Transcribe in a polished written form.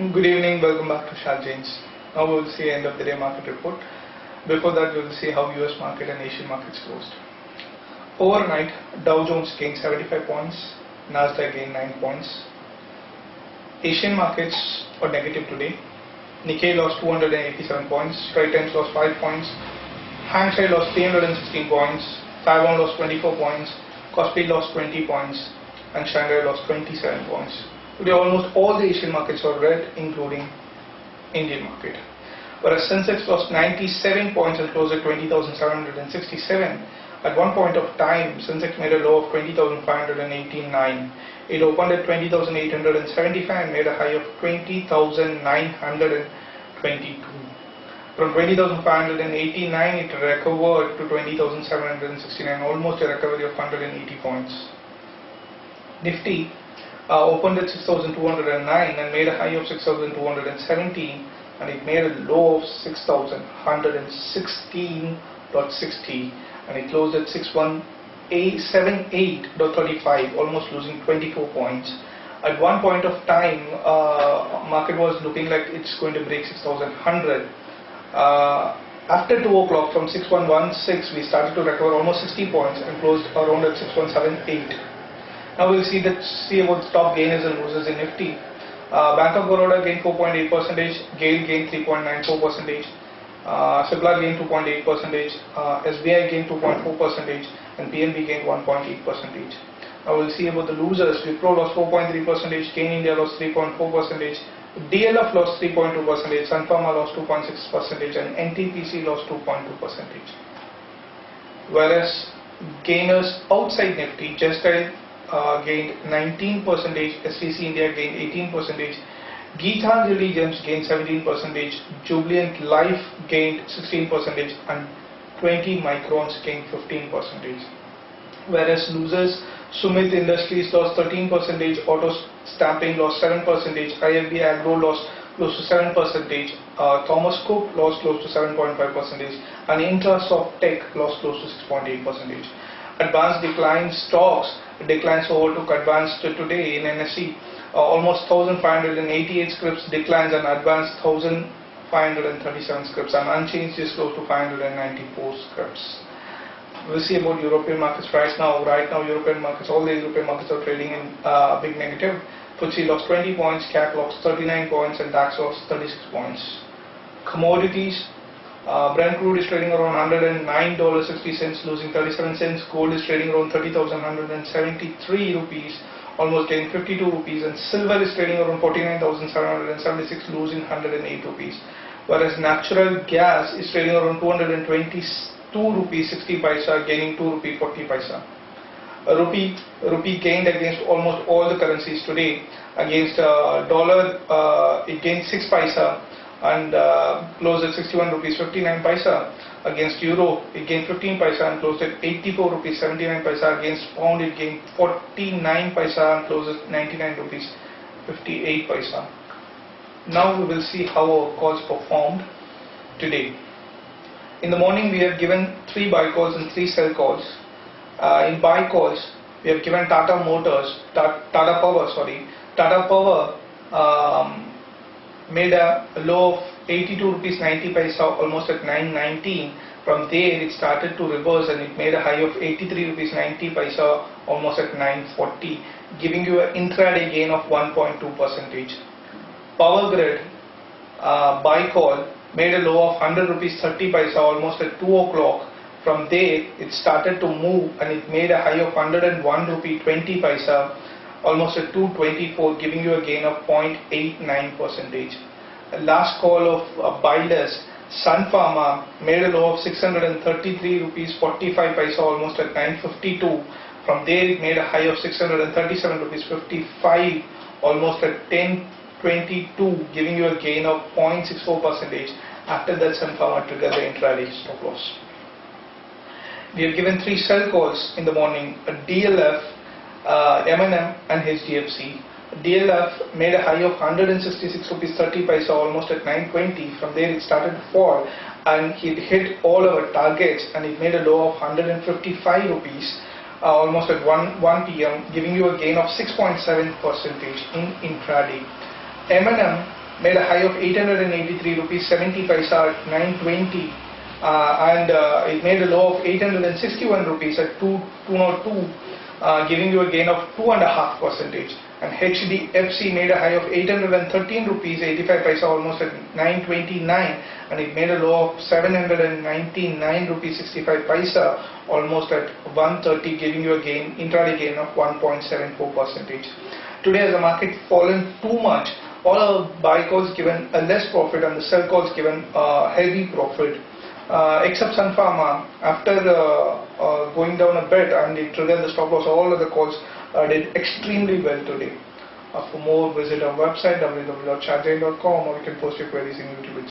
Good evening, welcome back to Shark Jains. Now we will see end of the day market report. Before that, we will see how US market and Asian markets closed. Overnight, Dow Jones gained 75 points, Nasdaq gained 9 points. Asian markets were negative today. Nikkei lost 287 points, Straits Times lost 5 points, Hang Seng lost 316 points, Taiwan lost 24 points, Kospi lost 20 points, and Shanghai lost 27 points. Today almost all the Asian markets were red, including Indian market. Whereas Sensex lost 97 points and closed at 20,767. At one point of time, Sensex made a low of 20,589. It opened at 20,875 and made a high of 20,922. From 20,589, it recovered to 20,769, almost a recovery of 180 points. Nifty opened at 6,209 and made a high of 6,217, and it made a low of 6,116.60, and it closed at 6,178.35, almost losing 24 points. At one point of time, market was looking like it's going to break 6,100. After 2 o'clock, from 6,116, we started to recover almost 60 points and closed around at 6,178. Now we'll see about the top gainers and losers in Nifty. Bank of Baroda gained 4.8%, GAIL gained 3.94%, Cipla gained 2.8%, SBI gained 2.4%, and PNB gained 1.8%. Now we'll see about the losers. Wipro lost 4.3%, Gain India lost 3.4%, DLF lost 3.2%, Sun Pharma lost 2.6%, and NTPC lost 2.2%. Whereas gainers outside Nifty, Just Dial gained 19%, SCC India gained 18%, Geetanjali Gems gained 17%, Jubilant Life gained 16%, and 20 Microns gained 15%. Whereas losers, Sumit Industries lost 13%, Auto Stamping lost 7%, IFB Agro lost close to 7%, Thomas Cook lost close to 7.5%, and Intrasoft Tech lost close to 6.8%. Advanced decline stocks declines overtook advanced today in NSE. Almost 1,588 scripts declines and advanced 1,537 scripts, and unchanged is close to 594 scripts. We'll see about European markets right now. Right now, European markets, all the European markets are trading in big negative. FTSE lost 20 points, CAC lost 39 points, and DAX lost 36 points. Commodities. Brent crude is trading around $109.60, losing 37 cents. Gold is trading around 30,173 rupees, almost getting 52 rupees. And silver is trading around 49,776, losing 108 rupees. Whereas natural gas is trading around 222 rupees 60 paisa, gaining 2 rupees 40 paisa. Rupee gained against almost all the currencies today. Against dollar, it gained 6 paisa and closed at 61 rupees 59 paisa. Against euro, it gained 15 paisa and closed at 84 rupees 79 paisa. Against pound, it gained 49 paisa and closed at 99 rupees 58 paisa. Now we will see how our calls performed today. In the morning, we have given 3 buy calls and 3 sell calls. In buy calls, we have given Tata Power made a low of 82 rupees 90 paisa, almost at 919. From there, it started to reverse and it made a high of 83 rupees 90 paisa, almost at 940, giving you an intraday gain of 1.2%. Power Grid buy call made a low of 100 rupees 30 paisa, almost at 2 o'clock. From there, it started to move and it made a high of 101 rupee 20 paisa, almost at 224, giving you a gain of 0.89%. Last call of buy list, Sun Pharma made a low of 633 rupees 45 paisa, almost at 952. From there, it made a high of 637 rupees 55, almost at 1022, giving you a gain of 0.64%. After that, Sun Pharma triggered the intraday stop loss. We have given 3 sell calls in the morning: DLF, M&M, and HDFC. DLF made a high of 166 rupees 30 paisa, almost at 920. From there, it started to fall and it hit all our targets and it made a low of 155 rupees. Almost at 1 p.m., giving you a gain of 6.7% in intraday. M&M made a high of 883 rupees 70 paisa at 920, and it made a low of 861 rupees at 202, giving you a gain of 2.5%. And HDFC made a high of 813 rupees 85 paisa almost at 929, and it made a low of 799 rupees 65 paisa almost at 130, giving you a gain, intraday gain of 1.74%. Today, as the market fallen too much, all our buy calls given a less profit and the sell calls given a heavy profit. Except Sun Pharma, after going down a bit and it triggered the stop loss, all other calls did extremely well today. For more, visit our website www.chartchain.com, or you can post your queries in YouTube.